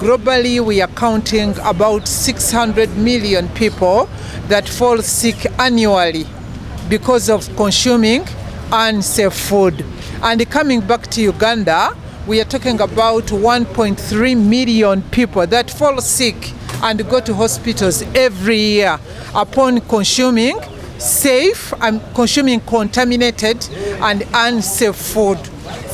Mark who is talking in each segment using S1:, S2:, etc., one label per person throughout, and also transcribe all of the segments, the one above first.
S1: globally we are counting about 600 million people that fall sick annually because of consuming unsafe food. And coming back to Uganda, we are talking about 1.3 million people that fall sick and go to hospitals every year upon consuming consuming contaminated and unsafe food.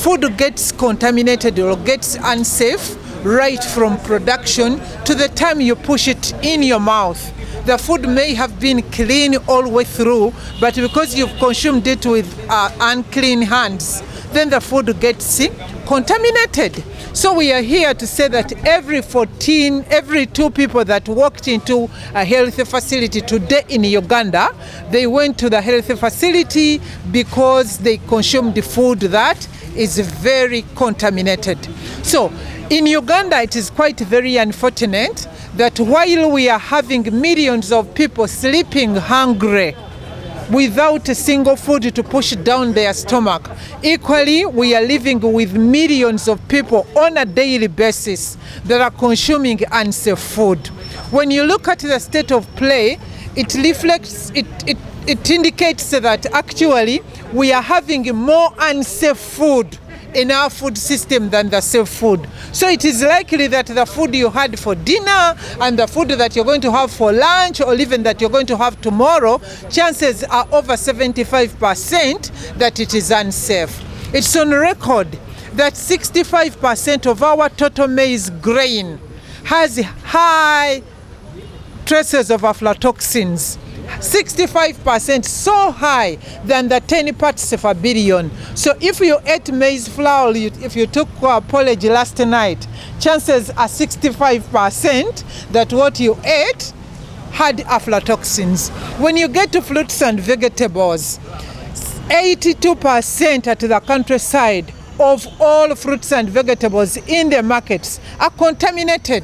S1: Food gets contaminated or gets unsafe right from production to the time you push it in your mouth. The food may have been clean all the way through, but because you've consumed it with unclean hands, then the food gets contaminated. So we are here to say that every 2 people that walked into a health facility today in Uganda, they went to the health facility because they consumed food that is very contaminated. So in Uganda, it is quite very unfortunate that while we are having millions of people sleeping hungry without a single food to push down their stomach, equally we are living with millions of people on a daily basis that are consuming unsafe food. When you look at the state of play, it reflects, it indicates that actually we are having more unsafe food in our food system than the safe food. So it is likely that the food you had for dinner and the food that you're going to have for lunch or even that you're going to have tomorrow, chances are over 75% that it is unsafe. It's on record that 65% of our total maize grain has high traces of aflatoxins. 65%, so high than the 10 parts per billion. So if you ate maize flour, if you took porridge last night, chances are 65% that what you ate had aflatoxins. When you get to fruits and vegetables, 82% at the countryside of all fruits and vegetables in the markets are contaminated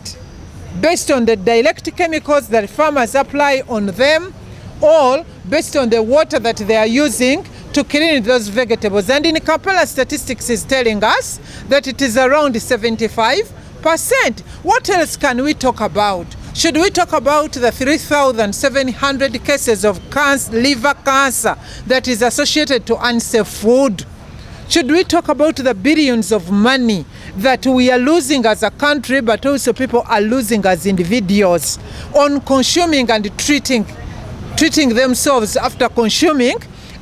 S1: based on the direct chemicals that farmers apply on them, or based on the water that they are using to clean those vegetables. And in Kampala, statistics is telling us that it is around 75%. What else can we talk about? Should we talk about the 3,700 cases of liver cancer that is associated to unsafe food? Should we talk about the billions of money that we are losing as a country, but also people are losing as individuals on consuming and treating themselves after consuming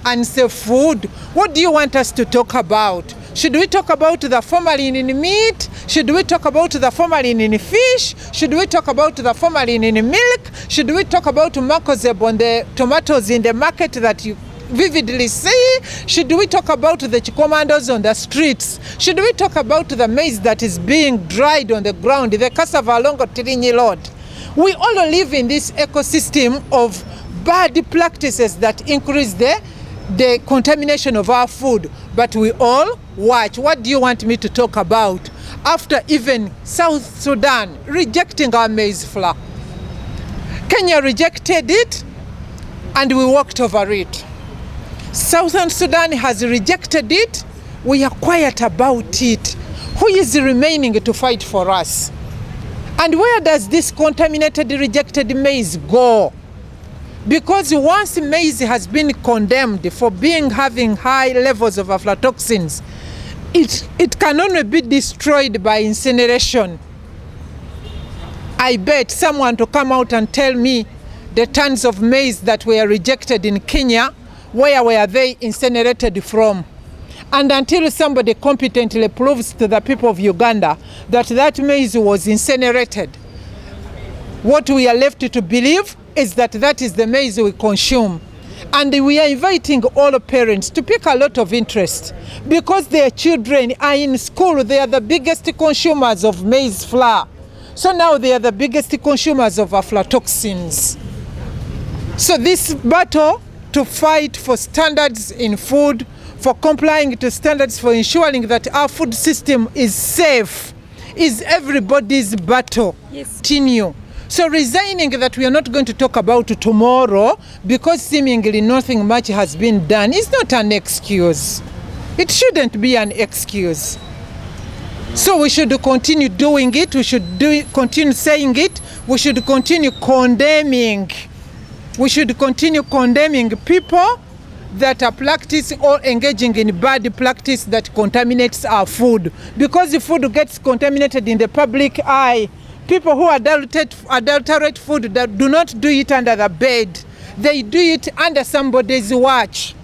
S1: unsafe food? What do you want us to talk about? Should we talk about the formalin in meat? Should we talk about the formalin in fish? Should we talk about the formalin in milk? Should we talk about mancozeb on the tomatoes in the market that you vividly see? Should we talk about the chikomandos on the streets? Should we talk about the maize that is being dried on the ground, the cassava along Tirinyi Road? We all live in this ecosystem of bad practices that increase the contamination of our food, but we all watch. What do you want me to talk about? After even South Sudan rejecting our maize flour, Kenya rejected it and we walked over it. Southern Sudan has rejected it. We are quiet about it. Who is remaining to fight for us? And where does this contaminated, rejected maize go? Because once maize has been condemned for having high levels of aflatoxins, it can only be destroyed by incineration. I bet someone to come out and tell me the tons of maize that were rejected in Kenya, where were they incinerated from? And until somebody competently proves to the people of Uganda that maize was incinerated, what we are left to believe is that is the maize we consume. And we are inviting all parents to pick a lot of interest because their children are in school. They are the biggest consumers of maize flour. So now they are the biggest consumers of aflatoxins. So this battle to fight for standards in food, for complying to standards, for ensuring that our food system is safe, is everybody's battle.
S2: Yes.
S1: Continue. So resigning that we are not going to talk about tomorrow because seemingly nothing much has been done is not an excuse. It shouldn't be an excuse. So we should continue doing it. We should continue saying it. We should continue condemning. We should continue condemning people that are practicing or engaging in bad practice that contaminates our food. Because the food gets contaminated in the public eye. People who adulterate food that do not do it under the bed. They do it under somebody's watch.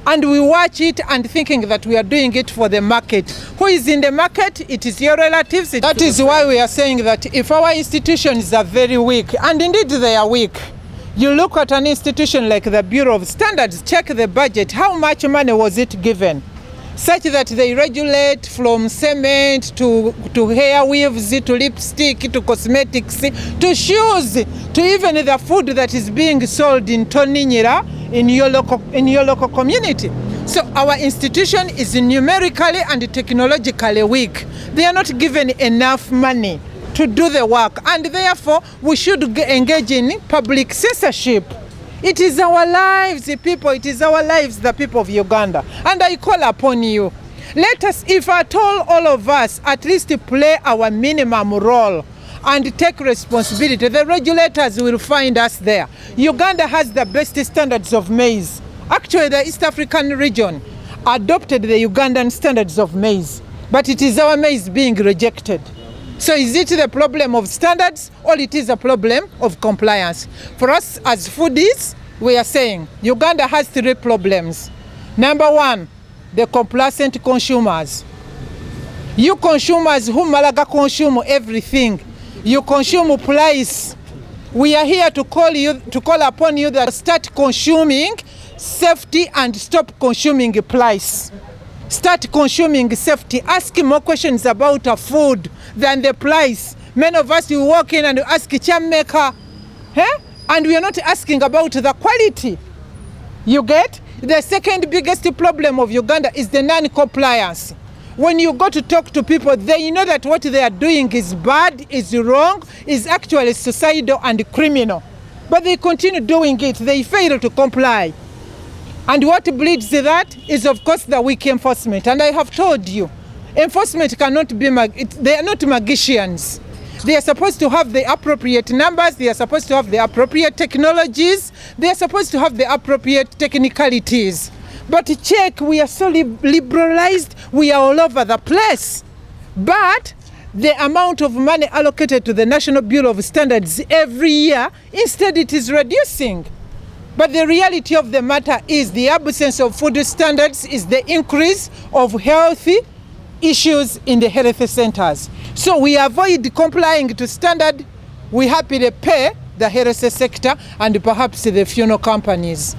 S1: And we watch it and thinking that we are doing it for the market. Who is in the market? It is your relatives. That is why we are saying that if our institutions are very weak, and indeed they are weak, you look at an institution like the Bureau of Standards, check the budget, how much money was it given? Such that they regulate from cement to hair weaves, to lipstick, to cosmetics, to shoes, to even the food that is being sold in Toninyira in your local community. So our institution is numerically and technologically weak. They are not given enough money to do the work, and therefore we should engage in public censorship. It is our lives, the people, it is our lives, the people of Uganda. And I call upon you, let us, if at all of us, at least play our minimum role and take responsibility. The regulators will find us there. Uganda has the best standards of maize. Actually, the East African region adopted the Ugandan standards of maize, but it is our maize being rejected. So is it the problem of standards or it is a problem of compliance? For us as foodies, we are saying Uganda has 3 problems. Number 1, the complacent consumers. You consumers who malaga consume everything. You consume price. We are here to call upon you that start consuming safety and stop consuming price. Start consuming safety. Ask more questions about food than the price. Many of us will walk in and ask cham maker, and we are not asking about the quality. You get? The second biggest problem of Uganda is the non-compliance. When you go to talk to people, they know that what they are doing is bad, is wrong, is actually suicidal and criminal. But they continue doing it. They fail to comply. And what bleeds that is, of course, the weak enforcement. And I have told you, enforcement cannot be, they are not magicians. They are supposed to have the appropriate numbers. They are supposed to have the appropriate technologies. They are supposed to have the appropriate technicalities. But check, we are so liberalized. We are all over the place. But the amount of money allocated to the National Bureau of Standards every year, instead it is reducing. But the reality of the matter is the absence of food standards is the increase of healthy issues in the health centers. So we avoid complying to standard. We happily pay the health sector and perhaps the funeral companies.